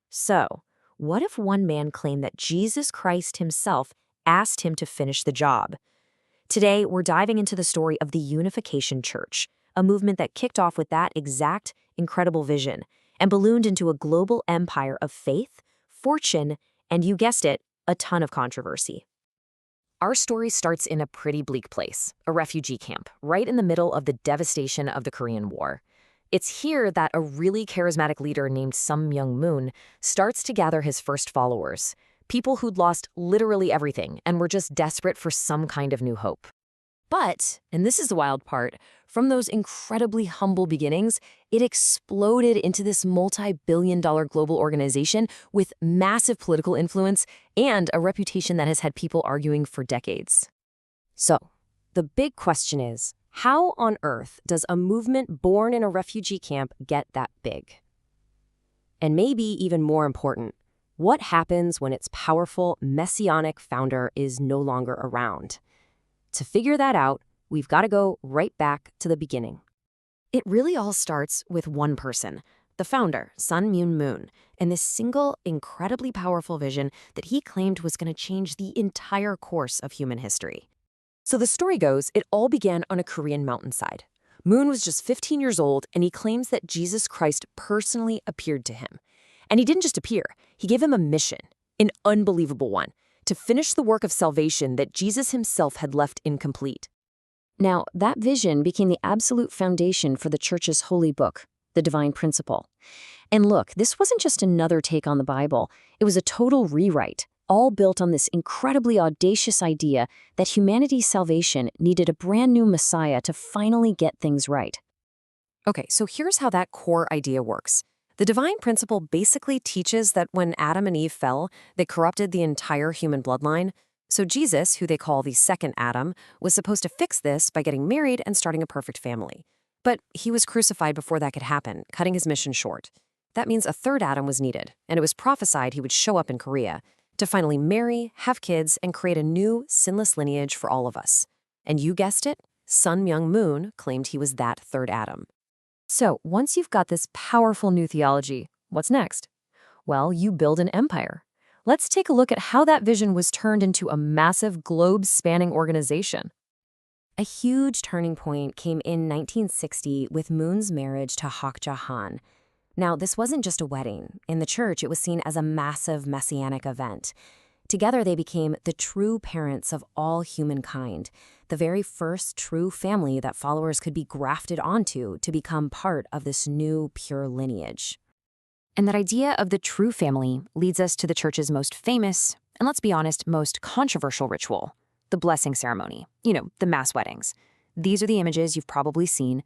So, what if one man claimed that Jesus Christ himself asked him to finish the job? Today, we're diving into the story of the Unification Church, a movement that kicked off with that exact incredible vision and ballooned into a global empire of faith, fortune, and you guessed it, a ton of controversy. Our story starts in a pretty bleak place, a refugee camp, right in the middle of the devastation of the Korean War. It's here that a really charismatic leader named Sun Myung-moon starts to gather his first followers, people who'd lost literally everything and were just desperate for some kind of new hope. But, and this is the wild part, from those incredibly humble beginnings, it exploded into this multi-billion-dollar global organization with massive political influence and a reputation that has had people arguing for decades. So, the big question is, how on earth does a movement born in a refugee camp get that big? And maybe even more important, what happens when its powerful, messianic founder is no longer around? To figure that out, we've got to go right back to the beginning. It really all starts with one person, the founder, Sun Myung-moon, and this single, incredibly powerful vision that he claimed was going to change the entire course of human history. So the story goes, it all began on a Korean mountainside. Moon was just 15 years old, and he claims that Jesus Christ personally appeared to him. And he didn't just appear, he gave him a mission, an unbelievable one, to finish the work of salvation that Jesus himself had left incomplete. Now, that vision became the absolute foundation for the church's holy book, the Divine Principle. And look, this wasn't just another take on the Bible, it was a total rewrite, all built on this incredibly audacious idea that humanity's salvation needed a brand new Messiah to finally get things right. Okay, so here's how that core idea works. The Divine Principle basically teaches that when Adam and Eve fell, they corrupted the entire human bloodline. So Jesus, who they call the second Adam, was supposed to fix this by getting married and starting a perfect family. But he was crucified before that could happen, cutting his mission short. That means a third Adam was needed, and it was prophesied he would show up in Korea to finally marry, have kids, and create a new, sinless lineage for all of us. And you guessed it, Sun Myung-moon claimed he was that third Adam. So, once you've got this powerful new theology, what's next? Well, you build an empire. Let's take a look at how that vision was turned into a massive globe-spanning organization. A huge turning point came in 1960 with Moon's marriage to Hak Ja-han. Now, this wasn't just a wedding. In the church, it was seen as a massive messianic event. Together, they became the true parents of all humankind, the very first true family that followers could be grafted onto to become part of this new, pure lineage. And that idea of the true family leads us to the church's most famous, and let's be honest, most controversial ritual, the blessing ceremony. The mass weddings. These are the images you've probably seen,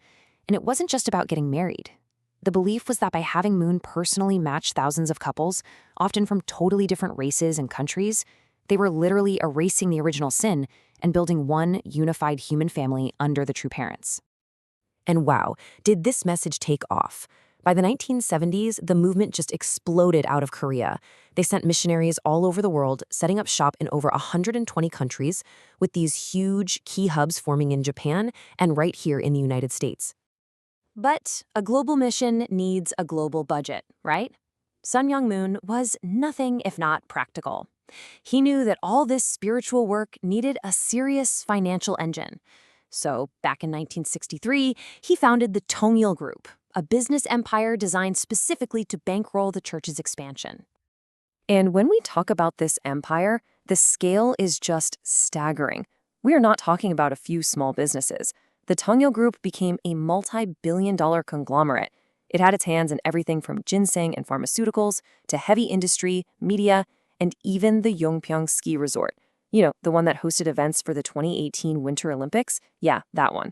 and it wasn't just about getting married. The belief was that by having Moon personally match thousands of couples, often from totally different races and countries, they were literally erasing the original sin and building one unified human family under the true parents. And wow, did this message take off. By the 1970s, the movement just exploded out of Korea. They sent missionaries all over the world, setting up shop in over 120 countries, with these huge key hubs forming in Japan and right here in the United States. But a global mission needs a global budget, right? Sun Myung-moon was nothing if not practical. He knew that all this spiritual work needed a serious financial engine. So, back in 1963, he founded the Tongil Group, a business empire designed specifically to bankroll the church's expansion. And when we talk about this empire, the scale is just staggering. We are not talking about a few small businesses. The Tongil Group became a multi-billion-dollar conglomerate. It had its hands in everything from ginseng and pharmaceuticals to heavy industry, media, and even the Yongpyeong ski resort. The one that hosted events for the 2018 Winter Olympics? Yeah, that one.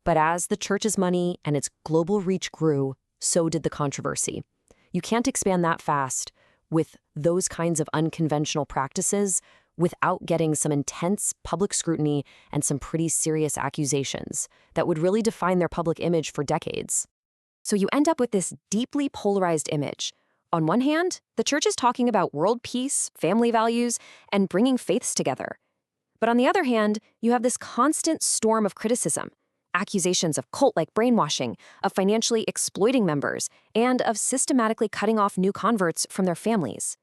But as the church's money and its global reach grew, so did the controversy. You can't expand that fast with those kinds of unconventional practices without getting some intense public scrutiny and some pretty serious accusations that would really define their public image for decades. So you end up with this deeply polarized image. On one hand, the church is talking about world peace, family values, and bringing faiths together. But on the other hand, you have this constant storm of criticism. accusations of cult-like brainwashing, of financially exploiting members, and of systematically cutting off new converts from their families.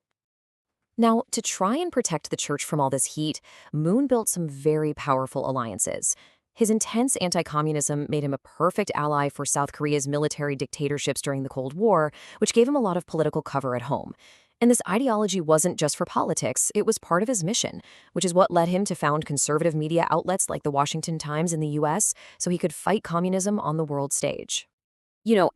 Now, to try and protect the church from all this heat, Moon built some very powerful alliances. His intense anti-communism made him a perfect ally for South Korea's military dictatorships during the Cold War, which gave him a lot of political cover at home. And this ideology wasn't just for politics, it was part of his mission, which is what led him to found conservative media outlets like the Washington Times in the US, so he could fight communism on the world stage.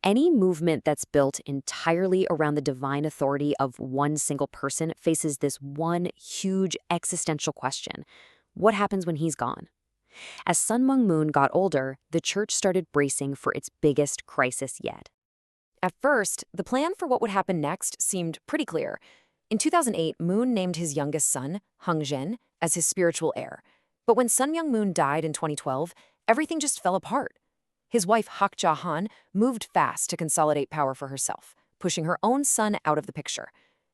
Any movement that's built entirely around the divine authority of one single person faces this one huge existential question. What happens when he's gone? As Sun Myung Moon got older, the church started bracing for its biggest crisis yet. At first, the plan for what would happen next seemed pretty clear. In 2008, Moon named his youngest son, Hung Jin, as his spiritual heir. But when Sun Myung Moon died in 2012, everything just fell apart. His wife, Hak Ja-han, moved fast to consolidate power for herself, pushing her own son out of the picture.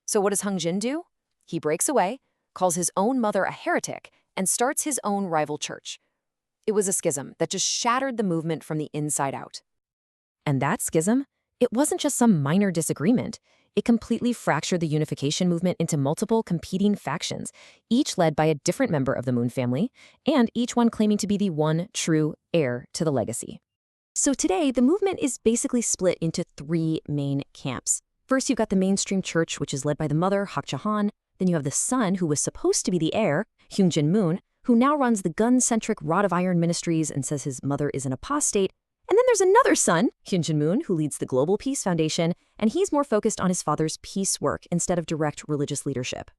So what does Hung Jin do? He breaks away, calls his own mother a heretic, and starts his own rival church. It was a schism that just shattered the movement from the inside out. And that schism? It wasn't just some minor disagreement. It completely fractured the unification movement into multiple competing factions, each led by a different member of the Moon family, and each one claiming to be the one true heir to the legacy. So today, the movement is basically split into three main camps. First, you've got the mainstream church, which is led by the mother, Hak Ja-han. Then you have the son, who was supposed to be the heir, Hyung Jin Moon, who now runs the gun-centric Rod of Iron Ministries and says his mother is an apostate. And then there's another son, Hyun Jin Moon, who leads the Global Peace Foundation, and he's more focused on his father's peace work instead of direct religious leadership.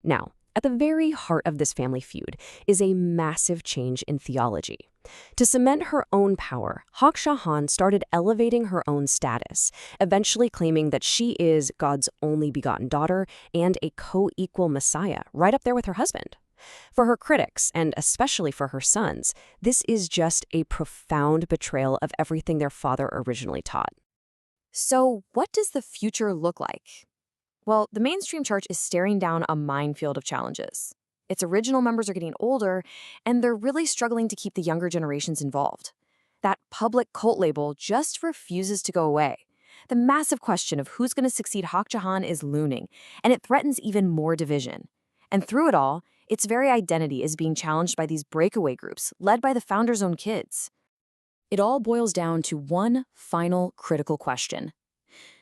Now, at the very heart of this family feud is a massive change in theology. To cement her own power, Hak Ja-han started elevating her own status, eventually claiming that she is God's only begotten daughter and a co-equal Messiah, right up there with her husband. For her critics, and especially for her sons, this is just a profound betrayal of everything their father originally taught. So, what does the future look like? Well, the mainstream church is staring down a minefield of challenges. Its original members are getting older, and they're really struggling to keep the younger generations involved. That public cult label just refuses to go away. The massive question of who's going to succeed Hak Ja-han is looming, and it threatens even more division. And through it all, its very identity is being challenged by these breakaway groups led by the founder's own kids. It all boils down to one final critical question.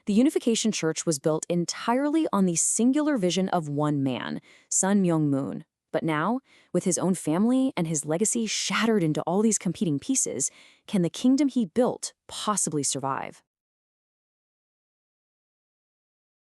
The Unification Church was built entirely on the singular vision of one man, Sun Myung Moon. But now, with his own family and his legacy shattered into all these competing pieces, can the kingdom he built possibly survive?